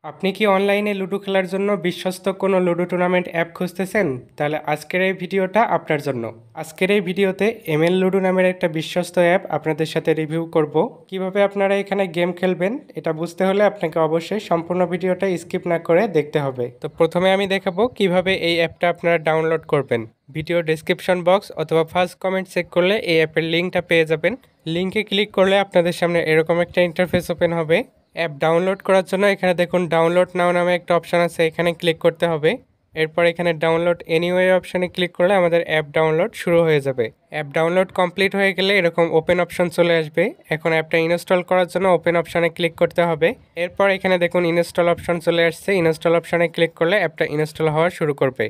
আপনি কি অনলাইনে লুডো খেলার জন্য বিশ্বস্ত কোনো লুডো টুর্নামেন্ট অ্যাপ খুঁজতেছেন? তাহলে আজকের এই ভিডিওটা আপনার জন্য। আজকের এই ভিডিওতে এমএল লুডো নামের একটা বিশ্বস্ত অ্যাপ আপনাদের সাথে রিভিউ করব। কিভাবে আপনারা এখানে গেম খেলবেন এটা বুঝতে হলে আপনাকে অবশ্যই সম্পূর্ণ ভিডিওটা স্কিপ না করে দেখতে হবে। তো প্রথমে আমি দেখাবো কিভাবে এই অ্যাপটা আপনারা ডাউনলোড করবেন। ভিডিও ডেসক্রিপশন বক্স অথবা ফার্স্ট কমেন্ট চেক করলে এই অ্যাপের লিঙ্কটা পেয়ে যাবেন। লিঙ্কে ক্লিক করলে আপনাদের সামনে এরকম একটা ইন্টারফেস ওপেন হবে। অ্যাপ ডাউনলোড করার জন্য এখানে দেখুন ডাউনলোড নাও নামে একটা অপশান আছে, এখানে ক্লিক করতে হবে। এরপর এখানে ডাউনলোড এনিওয়ে অপশানে ক্লিক করলে আমাদের অ্যাপ ডাউনলোড শুরু হয়ে যাবে। অ্যাপ ডাউনলোড কমপ্লিট হয়ে গেলে এরকম ওপেন অপশন চলে আসবে। এখন অ্যাপটা ইনস্টল করার জন্য ওপেন অপশানে ক্লিক করতে হবে। এরপর এখানে দেখুন ইনস্টল অপশন চলে আসছে। ইনস্টল অপশানে ক্লিক করলে অ্যাপটা ইনস্টল হওয়া শুরু করবে।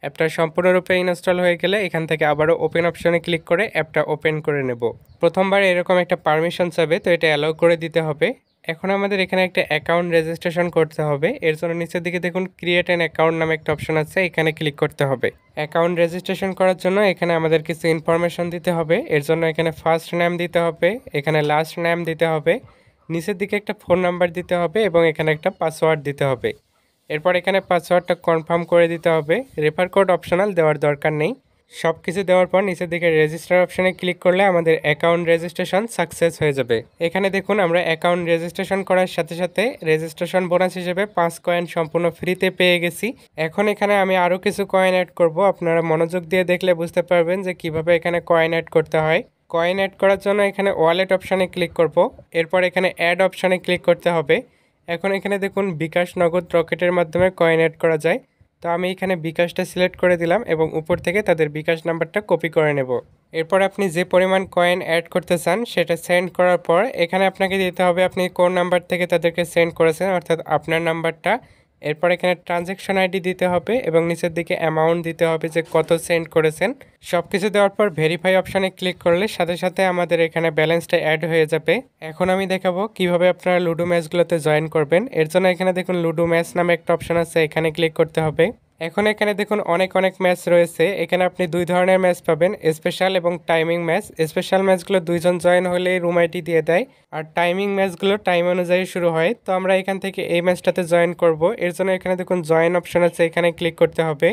অ্যাপটা সম্পূর্ণরূপে ইনস্টল হয়ে গেলে এখান থেকে আবারও ওপেন অপশানে ক্লিক করে অ্যাপটা ওপেন করে নেব। প্রথমবার এরকম একটা পারমিশন চাবে, তো এটা অ্যালাউ করে দিতে হবে। এখন আমাদের এখানে একটা অ্যাকাউন্ট রেজিস্ট্রেশন করতে হবে। এর জন্য নিচের দিকে দেখুন ক্রিয়েট অ্যান অ্যাকাউন্ট নামে একটা অপশন আছে, এখানে ক্লিক করতে হবে। অ্যাকাউন্ট রেজিস্ট্রেশন করার জন্য এখানে আমাদের কিছু ইনফরমেশন দিতে হবে। এর জন্য এখানে ফার্স্ট নেম দিতে হবে, এখানে লাস্ট নেম দিতে হবে, নিচের দিকে একটা ফোন নাম্বার দিতে হবে এবং এখানে একটা পাসওয়ার্ড দিতে হবে। এরপর এখানে পাসওয়ার্ডটা কনফার্ম করে দিতে হবে। রেফার কোড অপশনাল দেওয়ার দরকার নেই। সব কিছু দেওয়ার পর নিচের দিকে রেজিস্টার অপশানে ক্লিক করলে আমাদের অ্যাকাউন্ট রেজিস্ট্রেশন সাকসেস হয়ে যাবে। এখানে দেখুন আমরা অ্যাকাউন্ট রেজিস্ট্রেশন করার সাথে সাথে রেজিস্ট্রেশন বোনাস হিসেবে 5 কয়েন সম্পূর্ণ ফ্রিতে পেয়ে গেছি। এখন এখানে আমি আরও কিছু কয়েন অ্যাড করব। আপনারা মনোযোগ দিয়ে দেখলে বুঝতে পারবেন যে কিভাবে এখানে কয়েন অ্যাড করতে হয়। কয়েন অ্যাড করার জন্য এখানে ওয়ালেট অপশানে ক্লিক করব। এরপর এখানে অ্যাড অপশানে ক্লিক করতে হবে। এখন এখানে দেখুন বিকাশ, নগদ, রকেটের মাধ্যমে কয়েন অ্যাড করা যায়। তো আমি এখানে বিকাশটা সিলেক্ট করে দিলাম এবং উপর থেকে তাদের বিকাশ নাম্বারটা কপি করে নেব। এরপর আপনি যে পরিমাণ কয়েন অ্যাড করতে চান সেটা সেন্ড করার পর এখানে আপনাকে দিতে হবে আপনি কোন নাম্বার থেকে তাদেরকে সেন্ড করেছেন, অর্থাৎ আপনার নাম্বারটা। এরপর এখানে ট্রানজ্যাকশন আইডি দিতে হবে এবং নিচের দিকে অ্যামাউন্ট দিতে হবে যে কত সেন্ড করেছেন। সব কিছু দেওয়ার পর ভেরিফাই অপশানে ক্লিক করলে সাথে সাথে আমাদের এখানে ব্যালেন্সটা অ্যাড হয়ে যাবে। এখন আমি দেখাবো কিভাবে আপনারা লুডো ম্যাচগুলোতে জয়েন করবেন। এর জন্য এখানে দেখুন লুডো ম্যাচ নামে একটা অপশান আছে, এখানে ক্লিক করতে হবে। এখন এখানে দেখুন অনেক ম্যাচ রয়েছে। এখানে আপনি দুই ধরনের ম্যাচ পাবেন, স্পেশাল এবং টাইমিং ম্যাচ। স্পেশাল ম্যাচগুলো দুইজন জয়েন হলে রুম আইডি দিয়ে দেয়, আর টাইমিং ম্যাচগুলো টাইম অনুযায়ী শুরু হয়। তো আমরা এখান থেকে এই ম্যাচটাতে জয়েন করব। এর জন্য এখানে দেখুন জয়েন অপশন আছে, এখানে ক্লিক করতে হবে।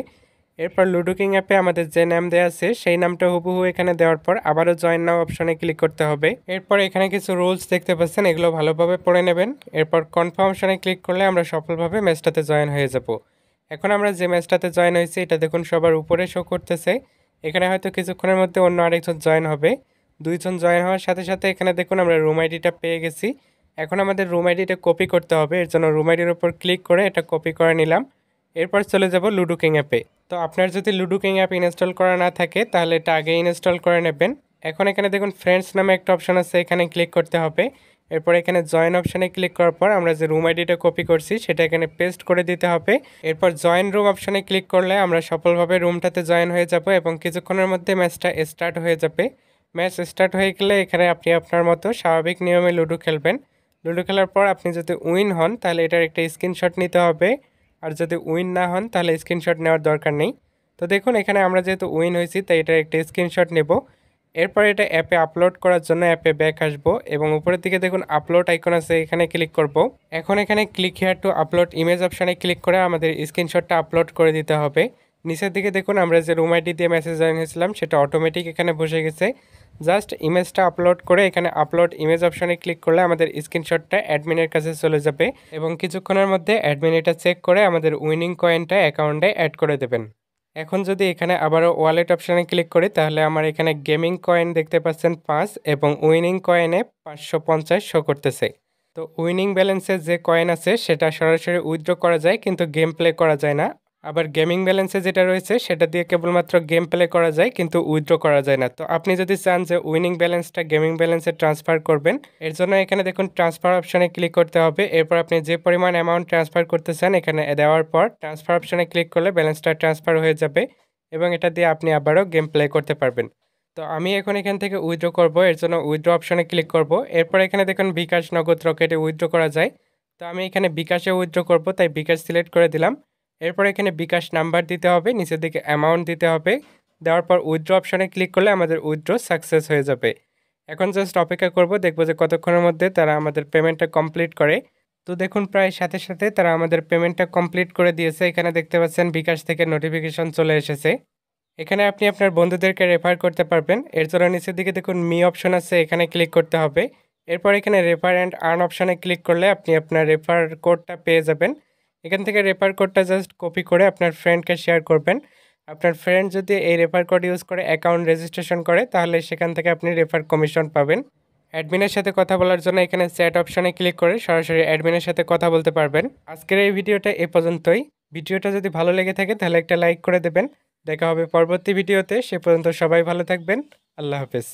এরপর লুডো কিং অ্যাপে আমাদের যে নাম দেওয়া আছে সেই নামটা হুবহু এখানে দেওয়ার পর আবারও জয়েন নাও অপশনে ক্লিক করতে হবে। এরপর এখানে কিছু রুলস দেখতে পাচ্ছেন, এগুলো ভালোভাবে পড়ে নেবেন। এরপর কনফার্ম অপশনে ক্লিক করলে আমরা সফলভাবে ম্যাচটাতে জয়েন হয়ে যাব। এখন আমরা যে ম্যাচটাতে জয়েন হয়েছি এটা দেখুন সবার উপরে শো করতেছে। এখানে হয়তো কিছুক্ষণের মধ্যে অন্য আরেকজন জয়েন হবে। দুইজন জয়েন হওয়ার সাথে সাথে এখানে দেখুন আমরা রুম আইডিটা পেয়ে গেছি। এখন আমাদের রুম আইডিটা কপি করতে হবে। এর জন্য রুম আইডির উপর ক্লিক করে এটা কপি করে নিলাম। এরপর চলে যাব লুডো কিং অ্যাপে। তো আপনার যদি লুডো কিং অ্যাপ ইনস্টল করা না থাকে তাহলে এটা আগে ইনস্টল করে নেবেন। এখন এখানে দেখুন ফ্রেন্ডস নামে একটা অপশন আছে, এখানে ক্লিক করতে হবে। এরপর এখানে জয়েন অপশানে ক্লিক করার পর আমরা যে রুম আইডিটা কপি করছি সেটা এখানে পেস্ট করে দিতে হবে। এরপর জয়েন রুম অপশানে ক্লিক করলে আমরা সফলভাবে রুমটাতে জয়েন হয়ে যাব এবং কিছুক্ষণের মধ্যে ম্যাচটা স্টার্ট হয়ে যাবে। ম্যাচ স্টার্ট হয়ে গেলে এখানে আপনি আপনার মতো স্বাভাবিক নিয়মে লুডো খেলবেন। লুডো খেলার পর আপনি যদি উইন হন তাহলে এটার একটা স্ক্রিনশট নিতে হবে, আর যদি উইন না হন তাহলে স্ক্রিনশট নেওয়ার দরকার নেই। তো দেখুন এখানে আমরা যেহেতু উইন হয়েছি তাই এটার একটা স্ক্রিনশট নেব। এরপর এটা অ্যাপে আপলোড করার জন্য অ্যাপে ব্যাক আসবো এবং উপরের দিকে দেখুন আপলোড আইকন আছে, এখানে ক্লিক করব। এখন এখানে click here two upload image অপশানে ক্লিক করে আমাদের স্ক্রিনশটটা আপলোড করে দিতে হবে। নিচের দিকে দেখুন আমরা যে রুম আইডি দিয়ে মেসেজ জয়েন হয়েছিলাম সেটা অটোমেটিক এখানে বসে গেছে। জাস্ট ইমেজটা আপলোড করে এখানে আপলোড ইমেজ অপশানে ক্লিক করলে আমাদের স্ক্রিনশটটা অ্যাডমিনের কাছে চলে যাবে এবং কিছুক্ষণের মধ্যে অ্যাডমিন এটা চেক করে আমাদের উইনিং কয়েনটা অ্যাকাউন্টে অ্যাড করে দেবেন। এখন যদি এখানে আবারও ওয়ালেট অপশানে ক্লিক করি তাহলে আমার এখানে গেমিং কয়েন দেখতে পাচ্ছেন 5 এবং উইনিং কয়েনে 550 শো করতেছে। তো উইনিং ব্যালেন্সে যে কয়েন আছে সেটা সরাসরি উইথড্র করা যায় কিন্তু গেম প্লে করা যায় না। আবার গেমিং ব্যালেন্সে যেটা রয়েছে সেটা দিয়ে কেবলমাত্র গেম প্লে করা যায় কিন্তু উইথড্র করা যায় না। তো আপনি যদি চান যে উইনিং ব্যালেন্সটা গেমিং ব্যালেন্সে ট্রান্সফার করবেন, এর জন্য এখানে দেখুন ট্রান্সফার অপশানে ক্লিক করতে হবে। এরপর আপনি যে পরিমাণ অ্যামাউন্ট ট্রান্সফার করতে চান এখানে দেওয়ার পর ট্রান্সফার অপশানে ক্লিক করলে ব্যালেন্সটা ট্রান্সফার হয়ে যাবে এবং এটা দিয়ে আপনি আবারও গেম প্লে করতে পারবেন। তো আমি এখন এখান থেকে উইথড্র করব, এর জন্য উইথড্র অপশানে ক্লিক করব। এরপর এখানে দেখুন বিকাশ, নগদ, রকেটে উইথড্র করা যায়। তো আমি এখানে বিকাশে উইথড্র করব তাই বিকাশ সিলেক্ট করে দিলাম। এরপর এখানে বিকাশ নাম্বার দিতে হবে, নিচের দিকে অ্যামাউন্ট দিতে হবে। দেওয়ার পর উইথড্র অপশানে ক্লিক করলে আমাদের উইথড্র সাকসেস হয়ে যাবে। এখন জাস্ট অপেক্ষা করব, দেখবো যে কতক্ষণের মধ্যে তারা আমাদের পেমেন্টটা কমপ্লিট করে। তো দেখুন প্রায় সাথে সাথে তারা আমাদের পেমেন্টটা কমপ্লিট করে দিয়েছে। এখানে দেখতে পাচ্ছেন বিকাশ থেকে নোটিফিকেশন চলে এসেছে। এখানে আপনি আপনার বন্ধুদেরকে রেফার করতে পারবেন। এর জন্য নিচের দিকে দেখুন মি অপশন আছে, এখানে ক্লিক করতে হবে। এরপর এখানে রেফার অ্যান্ড আর্ন অপশনে ক্লিক করলে আপনি আপনার রেফার কোডটা পেয়ে যাবেন। এখান থেকে রেফার কোডটা জাস্ট কপি করে আপনার ফ্রেন্ডকে শেয়ার করবেন। আপনার ফ্রেন্ড যদি এই রেফার কোড ইউজ করে অ্যাকাউন্ট রেজিস্ট্রেশন করে তাহলে সেখান থেকে আপনি রেফার কমিশন পাবেন। অ্যাডমিনের সাথে কথা বলার জন্য এখানে চ্যাট অপশনে ক্লিক করে সরাসরি অ্যাডমিনের সাথে কথা বলতে পারবেন। আজকের এই ভিডিওটা এ পর্যন্তই। ভিডিওটা যদি ভালো লেগে থাকে তাহলে একটা লাইক করে দেবেন। দেখা হবে পরবর্তী ভিডিওতে। সে পর্যন্ত সবাই ভালো থাকবেন। আল্লাহ হাফেজ।